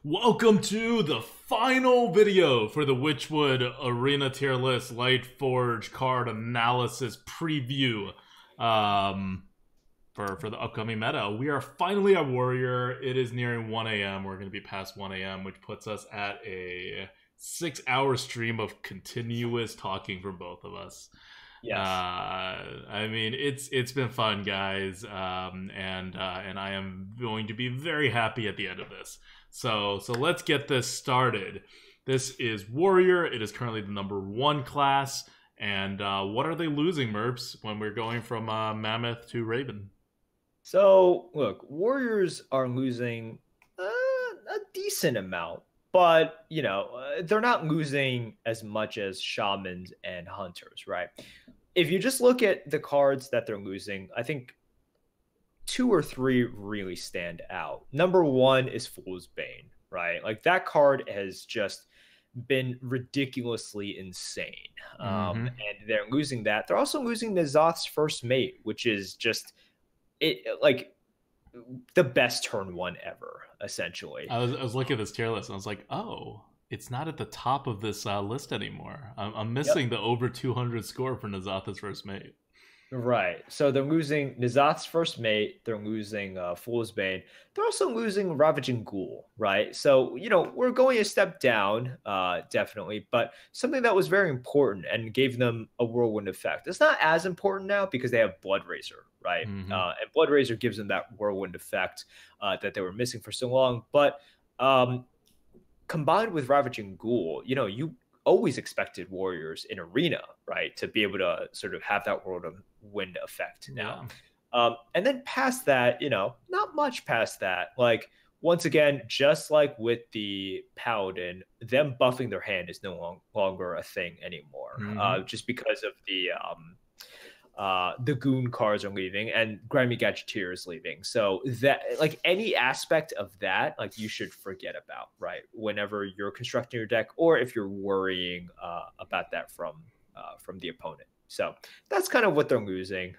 Welcome to the final video for the Witchwood Arena Tier List Lightforge card analysis preview for the upcoming meta. We are finally at Warrior. It is nearing 1 a.m. We're going to be past 1 a.m., which puts us at a 6-hour stream of continuous talking from both of us. Yes. I mean, it's been fun, guys, and I am going to be very happy at the end of this. So let's get this started. This is Warrior. It is currently the #1 class. And what are they losing, Merps, when we're going from Mammoth to Raven? So, look, Warriors are losing a decent amount, but, they're not losing as much as Shamans and Hunters, right? If you just look at the cards that they're losing, I think 2 or 3 really stand out. #1 is Fool's Bane, right? Like, that card has just been ridiculously insane. And they're losing that. They're also losing N'Zoth's First Mate, which is just like the best turn 1 ever, essentially. I was looking at this tier list and I was like, oh, it's not at the top of this list anymore. I'm missing the over 200 score for N'Zoth's First Mate. Right. So they're losing N'Zoth's First Mate. They're losing Fool's Bane. They're also losing Ravaging Ghoul, right? So, we're going a step down, definitely. But something that was very important and gave them a whirlwind effect. It's not as important now because they have Blood Razor, right? And Blood Razor gives them that whirlwind effect that they were missing for so long. But combined with Ravaging Ghoul, you always expected Warriors in Arena, right, to be able to sort of have that whirlwind effect now. And then past that, not much past that. Like, once again, just like with the Paladin, them buffing their hand is no longer a thing anymore, just because of the Goon cards are leaving and Grimy Gadgeteer is leaving. So that, like, any aspect of that, like, you should forget about, right, whenever you're constructing your deck, or if you're worrying about that from the opponent. So that's kind of what they're losing.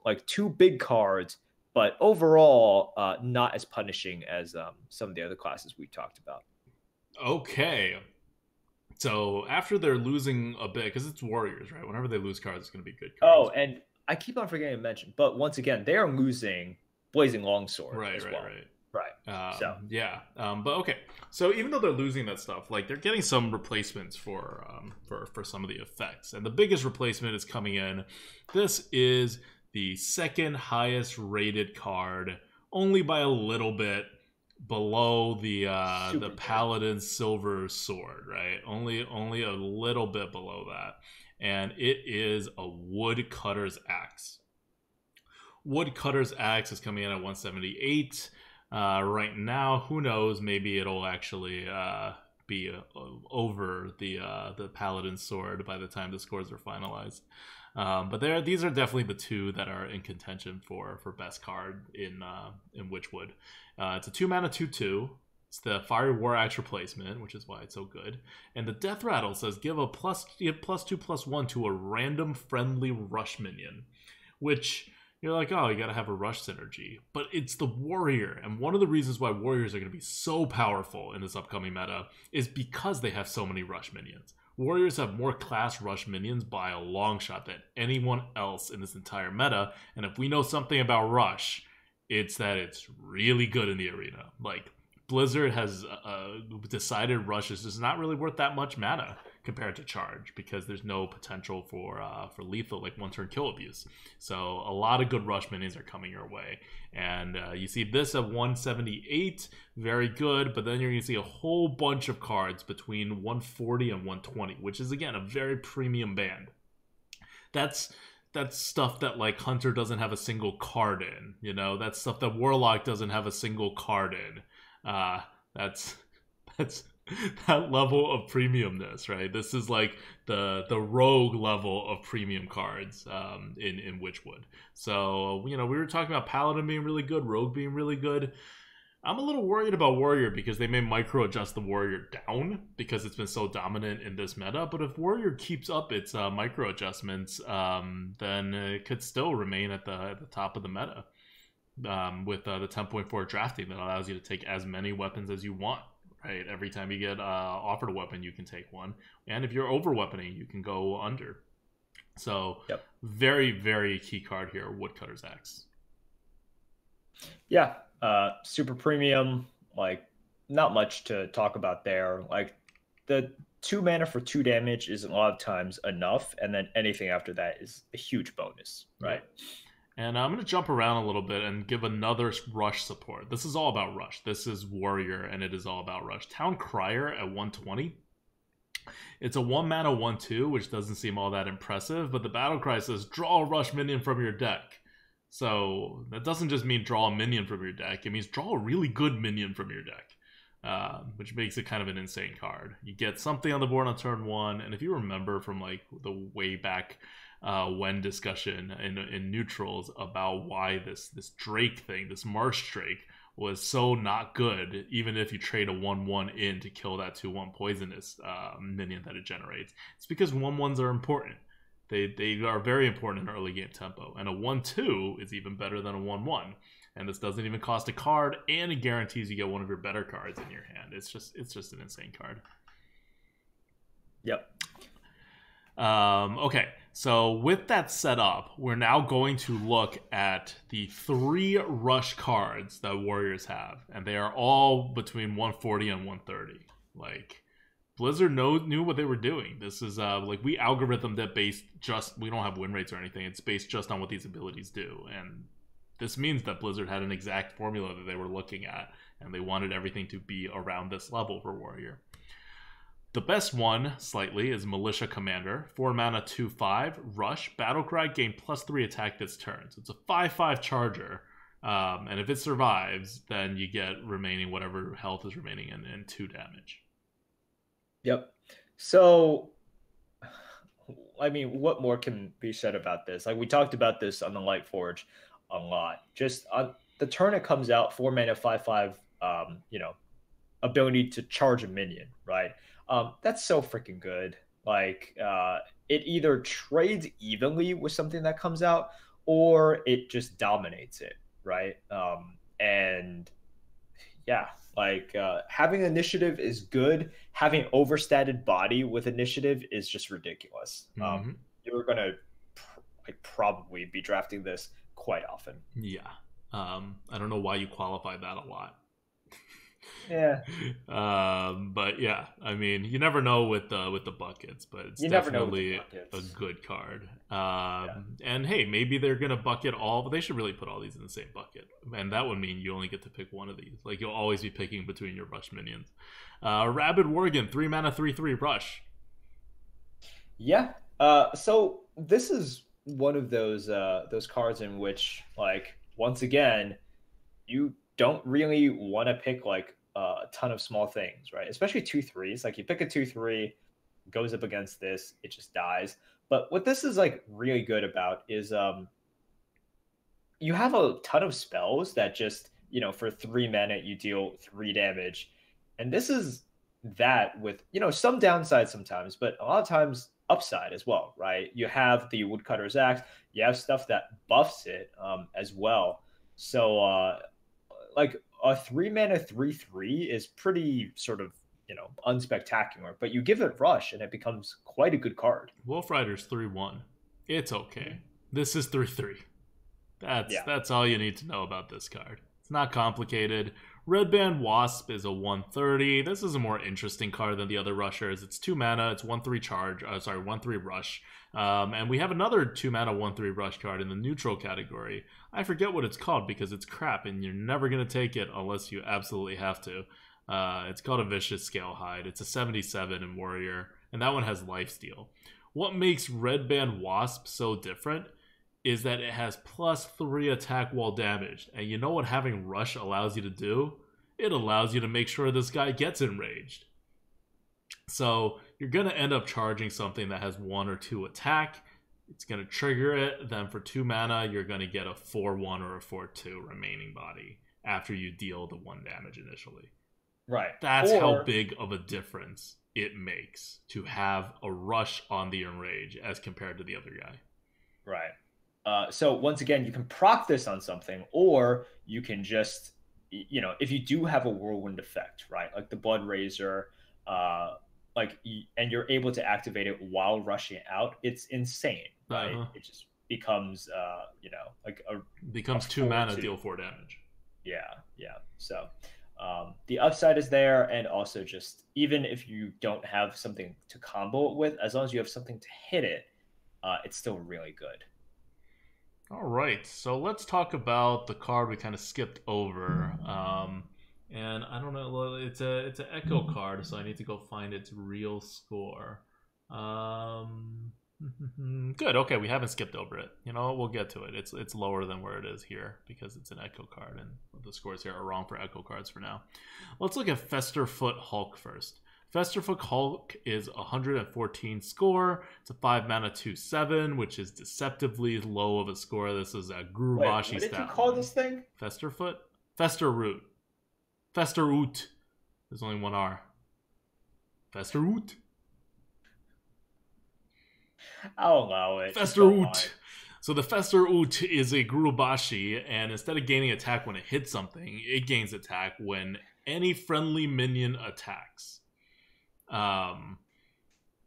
Like, 2 big cards, but overall not as punishing as some of the other classes we talked about. Okay. So after they're losing a bit, because it's Warriors, right? Whenever they lose cards, it's going to be good cards. Oh, and I keep on forgetting to mention, but once again, they are losing Blazing Longsword as well. Right. But okay. So even though they're losing that stuff, like, they're getting some replacements for some of the effects, and the biggest replacement is coming in. This is the 2nd highest rated card, only by a little bit below the Paladin Silver Sword, right? Only a little bit below that, and it is a Woodcutter's Axe. Woodcutter's Axe is coming in at 178 right now. Who knows? Maybe it'll actually be over the Paladin Sword by the time the scores are finalized. But these are definitely the 2 that are in contention for best card in Witchwood. It's a 2-mana 2/2. It's the Fiery War Axe replacement, which is why it's so good. And the Death Rattle says give +2/+1 to a random friendly rush minion, which you're like, oh, you gotta have a rush synergy. But it's the Warrior, and one of the reasons why Warriors are gonna be so powerful in this upcoming meta is because they have so many rush minions. Warriors have more class rush minions by a long shot than anyone else in this entire meta, and if we know something about rush, it's that it's really good in the arena. Like, Blizzard has decided rush is just not really worth that much mana compared to charge, because there's no potential for lethal, like 1-turn kill abuse. So a lot of good rush minions are coming your way, and you see this at 178, very good. But then you're gonna see a whole bunch of cards between 140 and 120, which is, again, a very premium band. That's stuff that, like, Hunter doesn't have a single card in. That's stuff that Warlock doesn't have a single card in. That's that level of premiumness, right? This is like the rogue level of premium cards in Witchwood. So, we were talking about Paladin being really good, Rogue being really good. I'm a little worried about Warrior because they may micro adjust the Warrior down because it's been so dominant in this meta. But if Warrior keeps up its micro adjustments, then it could still remain at the top of the meta with the 10.4 drafting that allows you to take as many weapons as you want. right? Every time you get offered a weapon, you can take one. And if you're over weaponing, you can go under. So Yep. very, very key card here, Woodcutter's Axe. Yeah. Super premium, like not much to talk about there. Like the 2 mana for 2 damage is a lot of times enough, and then anything after that is a huge bonus, right? Yep. And I'm going to jump around a little bit and give another rush support. This is all about rush. This is Warrior, and it is all about rush. Town Crier at 120. It's a 1 mana 1/2, which doesn't seem all that impressive, but the battle cry says draw a rush minion from your deck. So that doesn't just mean draw a minion from your deck. It means draw a really good minion from your deck, which makes it kind of an insane card. You get something on the board on turn 1, and if you remember from like the way back when discussion in neutrals about why this Drake thing, this Marsh Drake, was so not good, even if you trade a 1/1 in to kill that 2/1 poisonous minion that it generates. It's because 1/1s are important. They are very important in early game tempo, and a 1/2 is even better than a 1/1. And this doesn't even cost a card, and it guarantees you get one of your better cards in your hand. It's just an insane card. Yep. Okay, so with that set up, we're now going to look at the 3 rush cards that Warriors have, and they are all between 140 and 130. Like, Blizzard knew what they were doing. This is like, we algorithm that based just, we don't have win rates or anything. It's based just on what these abilities do, and this means that Blizzard had an exact formula that they were looking at, and they wanted everything to be around this level for Warrior. The best one, slightly, is Militia Commander. 4 mana, 2/5, Rush. Battlecry, gain +3 attack this turn. So it's a 5/5 charger. And if it survives, then you get remaining whatever health is remaining and 2 damage. Yep. So, I mean, what more can be said about this? Like, we talked about this on the Lightforge a lot. Just on the turn it comes out, 4 mana, 5/5, ability to charge a minion, right? That's so freaking good. Like, it either trades evenly with something that comes out, or it just dominates it, right? And yeah, like, having initiative is good. Having overstated body with initiative is just ridiculous. You're gonna probably be drafting this quite often. Yeah. I don't know why you qualify that a lot. Yeah. But yeah, I mean, you never know with the buckets, but it's definitely a good card. And hey, maybe they're gonna bucket all, but they should really put all these in the same bucket, and that would mean you only get to pick one of these. Like, you'll always be picking between your rush minions. Rabid Worgen, 3 mana, 3/3 rush. Yeah. So this is one of those cards in which, like, once again, you don't really want to pick like a ton of small things, right? Especially 2/3s. Like, you pick a 2/3, goes up against this, it just dies. But what this is like really good about is you have a ton of spells that just, for 3 mana you deal 3 damage. And this is that with, some downside sometimes, but a lot of times upside as well, right? You have the Woodcutter's Axe, you have stuff that buffs it as well. So like a 3 mana 3/3 is pretty sort of, unspectacular, but you give it rush and it becomes quite a good card. Wolf Rider's 3/1. It's okay. This is 3/3. That's all you need to know about this card. It's not complicated. Red Band Wasp is a 130. This is a more interesting card than the other rushers. It's 2 mana. It's 1/3 charge. 1/3 rush. And we have another 2 mana 1/3 rush card in the neutral category. I forget what it's called because it's crap, and you're never gonna take it unless you absolutely have to. It's called a Vicious Scalehide. It's a 77 in Warrior, and that one has lifesteal. What makes Red Band Wasp so different is that it has +3 attack while damaged. And you know what having rush allows you to do? It allows you to make sure this guy gets enraged. So you're going to end up charging something that has 1 or 2 attack. It's going to trigger it. Then for 2 mana, you're going to get a 4/1 or a 4/2 remaining body after you deal the 1 damage initially. Right. That's how big of a difference it makes to have a rush on the enrage as compared to the other guy. Right. So once again, you can proc this on something, or you can just, you know, if you do have a whirlwind effect, right, like the Blood Razor, and you're able to activate it while rushing it out, it's insane, right? It just becomes, you know, like becomes 2 mana, deal 4 damage. Yeah, yeah. So the upside is there, and also just even if you don't have something to combo it with, as long as you have something to hit it, it's still really good. All right, so let's talk about the card we kind of skipped over. And I don't know, it's an Echo card, so I need to go find its real score. Good. Okay, we haven't skipped over it. You know, we'll get to it. It's lower than where it is here because it's an Echo card, and the scores here are wrong for Echo cards for now. Let's look at Festerfoot Hulk first. Festerfoot Hulk is 114 score. It's a 5 mana 2/7, which is deceptively low of a score. This is a Gurubashi stat. What did you call this thing? Festerfoot? Festerroot. Festerroot. There's only one R. Festerroot. I'll allow it. Festerroot. So the Festerroot is a Gurubashi, and instead of gaining attack when it hits something, it gains attack when any friendly minion attacks.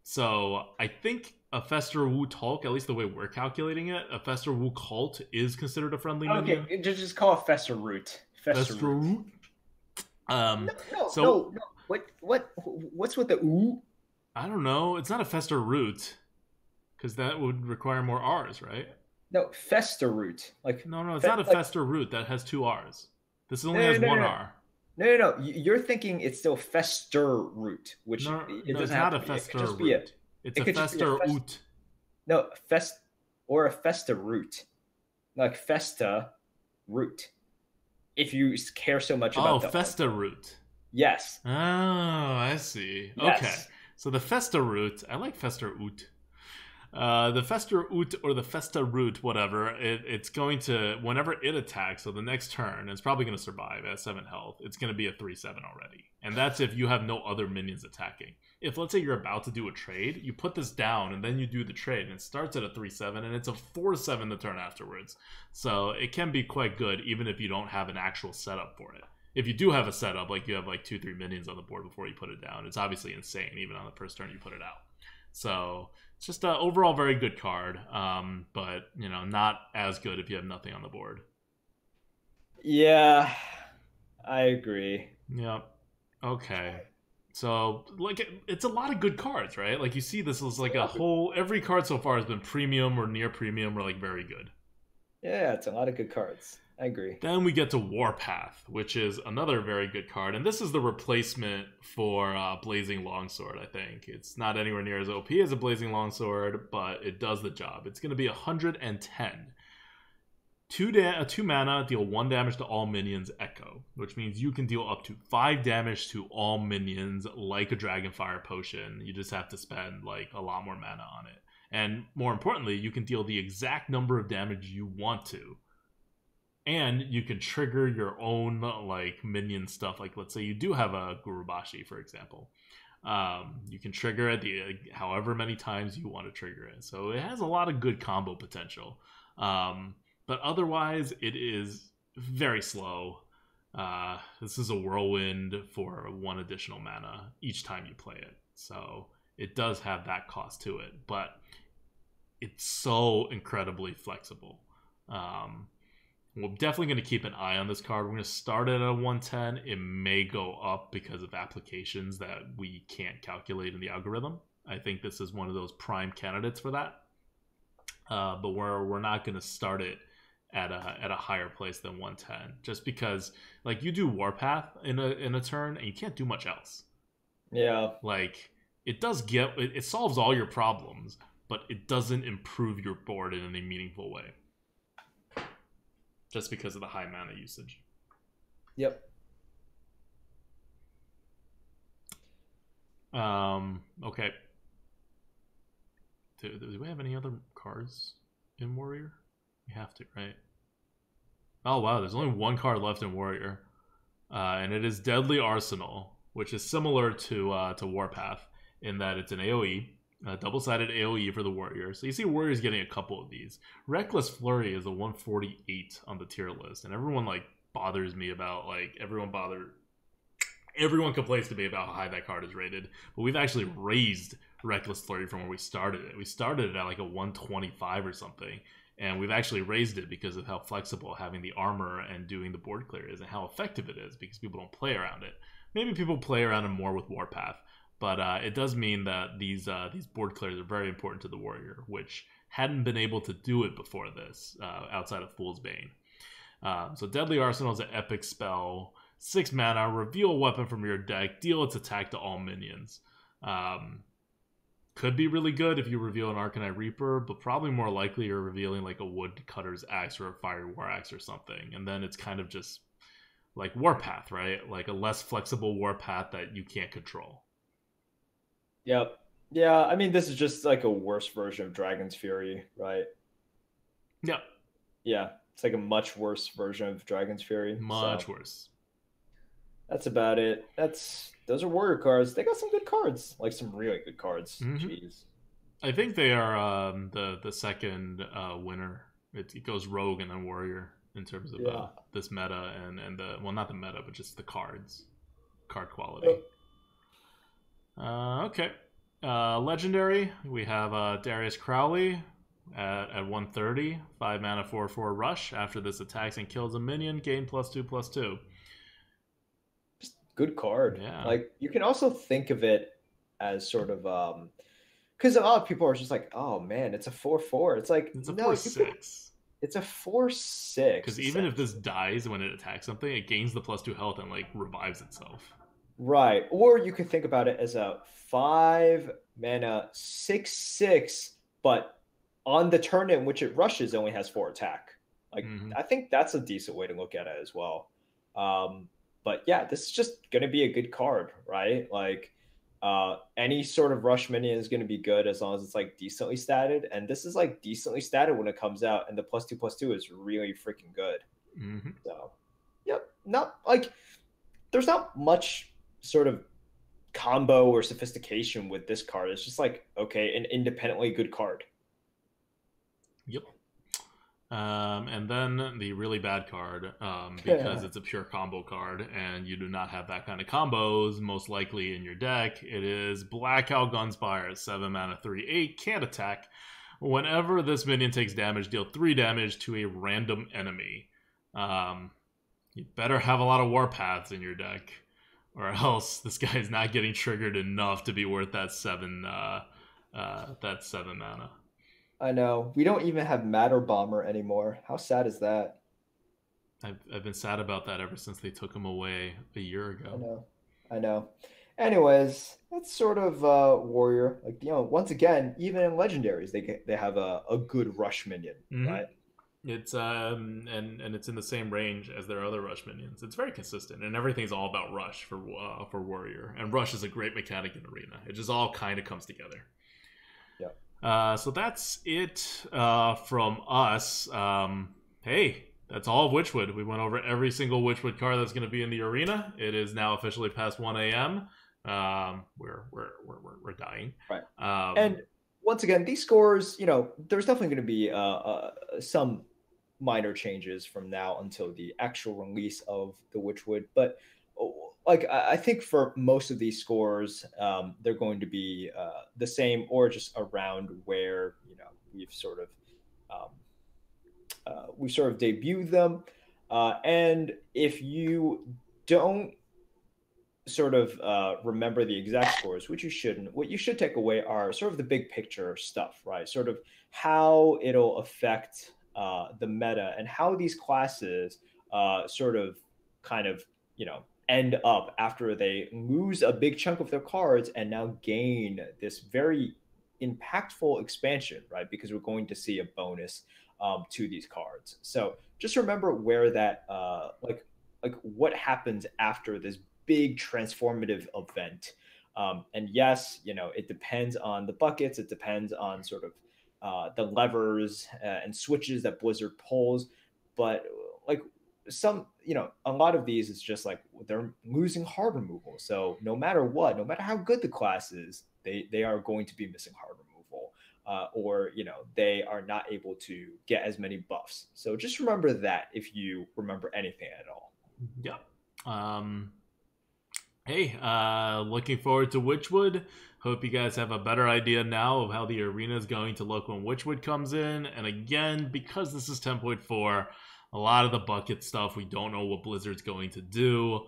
So I think a Festerroot Hulk, at least the way we're calculating it, a Festerroot Hulk is considered a friendly minion. Okay, just call it Festerroot. Festerroot. No. What's with the ooh? I don't know. It's not a Festerroot, because that would require more R's, right? No, Festerroot. No, it's not a Festerroot that has 2 R's. This only has 1 R. No. You're thinking it's still Festerroot, which it doesn't have a Festerroot. It's a Festerroot. No, or a Festerroot, like Festa root. If you care so much about Festerroot. Yes. Oh, I see. Yes. Okay, so the Festerroot. I like Festerroot. The Festerroot or the Festerroot, whatever, it's going to, whenever it attacks, so the next turn, it's probably going to survive at 7 health. It's going to be a 3/7 already. And that's if you have no other minions attacking. If, let's say, you're about to do a trade, you put this down, and then you do the trade, and it starts at a 3/7, and it's a 4/7 the turn afterwards. So it can be quite good, even if you don't have an actual setup for it. If you do have a setup, like you have like 2-3 minions on the board before you put it down, it's obviously insane, even on the first turn you put it out. So it's just an overall very good card, but, you know, not as good if you have nothing on the board. Yeah, I agree. Yep. Okay. So, like, it's a lot of good cards, right? Like, you see this is like a whole... Every card so far has been premium or near premium or, like, very good. Yeah, it's a lot of good cards. I agree. Then we get to Warpath, which is another very good card. And this is the replacement for Blazing Longsword, I think. It's not anywhere near as OP as a Blazing Longsword, but it does the job. It's going to be 110. 2 mana, deal 1 damage to all minions, Echo, which means you can deal up to 5 damage to all minions like a Dragonfire Potion. You just have to spend, like, a lot more mana on it. And more importantly, you can deal the exact number of damage you want to. And you can trigger your own, like, minion stuff. Like, let's say you do have a Gurubashi, for example. You can trigger it however many times you want to trigger it. So it has a lot of good combo potential. But otherwise, it is very slow. This is a whirlwind for 1 additional mana each time you play it. So it does have that cost to it. But it's so incredibly flexible. We're definitely going to keep an eye on this card. We're going to start it at a 110. It may go up because of applications that we can't calculate in the algorithm. I think this is one of those prime candidates for that. But we're not going to start it at a higher place than 110, just because, like, you do Warpath in a turn and you can't do much else. Yeah. Like, it solves all your problems, but it doesn't improve your board in any meaningful way. Just because of the high mana usage. Yep. Okay. Do we have any other cards in Warrior? We have to, right? Oh, wow. There's only 1 card left in Warrior. And it is Deadly Arsenal, which is similar to Warpath in that it's an AoE. A double-sided AoE for the Warrior. So you see Warrior's getting a couple of these. Reckless Flurry is a 148 on the tier list. And everyone, like, bothers me about like everyone complains to me about how high that card is rated, but we've actually raised Reckless Flurry from where we started it. We started it at like a 125 or something, and we've actually raised it because of how flexible having the armor and doing the board clear is, and how effective it is because people don't play around it. Maybe people play around it more with Warpath, but it does mean that these board clears are very important to the warrior, which hadn't been able to do it before this outside of Fool's Bane. So Deadly Arsenal is an epic spell. 6 mana, reveal a weapon from your deck, deal its attack to all minions. Could be really good if you reveal an Arcanite Reaper, but probably more likely you're revealing like a Woodcutter's Axe or a Fiery War Axe or something. And then it's kind of just like Warpath, right? Like a less flexible Warpath that you can't control. Yep. Yeah, I mean, this is just like a worse version of Dragon's Fury, right? Yep. Yeah, it's like a much worse version of Dragon's Fury. Much worse. That's about it. Those are warrior cards. They got some good cards, like some really good cards. Mm-hmm. Jeez. I think they are the second winner. It goes rogue and then warrior in terms of this meta and the, well, not the meta, but just the card quality. Okay. Legendary, we have Darius Crowley at 130, 5 mana, 4/4 rush. After this attacks and kills a minion, gain +2/+2. Just good card. Yeah. Like, you can also think of it as sort of because a lot of people are just like, oh man, it's a 4/4. It's like, it's a no, 4/6. It's a 4/6. Because even if this dies when it attacks something, it gains the +2 health and like revives itself. Right. Or you could think about it as a 5 mana 6/6, but on the turn in which it rushes, it only has 4 attack. Like, I think that's a decent way to look at it as well. But yeah, this is just going to be a good card, right? Like, any sort of rush minion is going to be good as long as it's like decently statted. And this is like decently statted when it comes out, and the +2/+2 is really freaking good. So, yep, not like there's not much sort of combo or sophistication with this card. It's just like, okay, an independently good card. Yep. And then the really bad card, because it's a pure combo card and you do not have that kind of combos most likely in your deck. It is Black Owl Gunspire, 7 mana, 3/8, can't attack. Whenever this minion takes damage, deal 3 damage to a random enemy. You better have a lot of Warpaths in your deck, or else this guy is not getting triggered enough to be worth that 7 mana. I know. We don't even have Matter Bomber anymore. How sad is that? I've been sad about that ever since they took him away a year ago. I know. Anyways, that's sort of warrior. Like, once again, even in legendaries, they have a good rush minion, right? It's and it's in the same range as their other rush minions. It's very consistent, and everything's all about rush for warrior. And rush is a great mechanic in arena. It just all kind of comes together. Yeah. So that's it from us. Hey, that's all of Witchwood. We went over every single Witchwood card that's going to be in the arena. It is now officially past 1 a.m. We're dying. Right. And once again, these scores, there's definitely going to be some minor changes from now until the actual release of the Witchwood. But like, I think for most of these scores, they're going to be the same or just around where we've sort of debuted them. And if you don't sort of remember the exact scores, which you shouldn't, what you should take away are sort of the big picture stuff, right? Sort of how it'll affect the meta and how these classes sort of kind of end up after they lose a big chunk of their cards and now gain this very impactful expansion, right? Because we're going to see a bonus to these cards. So just remember where that like what happens after this big transformative event. And yes, it depends on the buckets. It depends on sort of the levers and switches that Blizzard pulls. But like a lot of these is just like they're losing hard removal. So no matter what, no matter how good the class is, they are going to be missing hard removal. or they are not able to get as many buffs. So just remember that if you remember anything at all. Yep. Hey, looking forward to Witchwood. Hope you guys have a better idea now of how the arena is going to look when Witchwood comes in. And again, because this is 10.4, a lot of the bucket stuff, we don't know what Blizzard's going to do.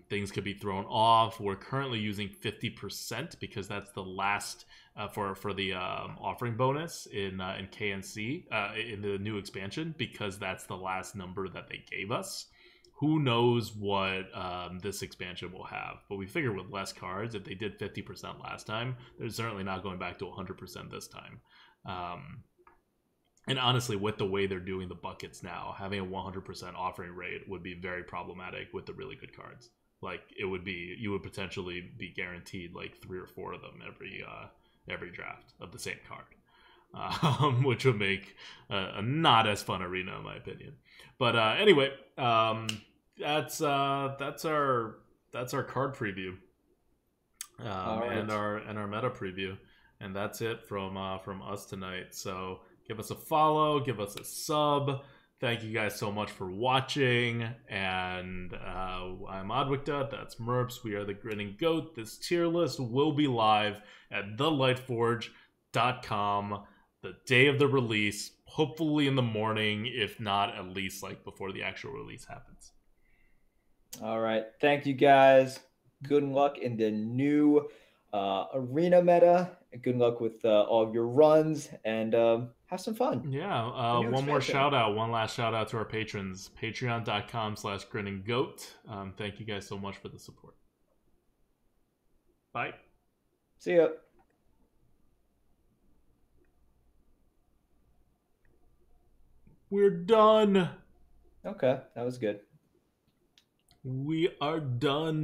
Things could be thrown off. We're currently using 50% because that's the last for the offering bonus in KNC in the new expansion, because that's the last number that they gave us. Who knows what this expansion will have, but we figure with less cards, if they did 50% last time, they're certainly not going back to 100% this time. And honestly, with the way they're doing the buckets now, having a 100% offering rate would be very problematic with the really good cards. Like, it would be, you would potentially be guaranteed like 3 or 4 of them every draft of the same card, which would make a not as fun arena in my opinion. But anyway, that's our card preview, and our meta preview, and that's it from us tonight. So give us a follow, give us a sub. Thank you guys so much for watching. And I'm ADWCTA, that's Merps. We are the Grinning Goat. This tier list will be live at thelightforge.com the day of the release, hopefully in the morning, if not at least like before the actual release happens. All right. Thank you guys. Good luck in the new arena meta. Good luck with all of your runs, and have some fun. Yeah. One last shout out to our patrons. Patreon.com/grinninggoat. Thank you guys so much for the support. Bye. See ya. We're done. Okay, that was good. We are done.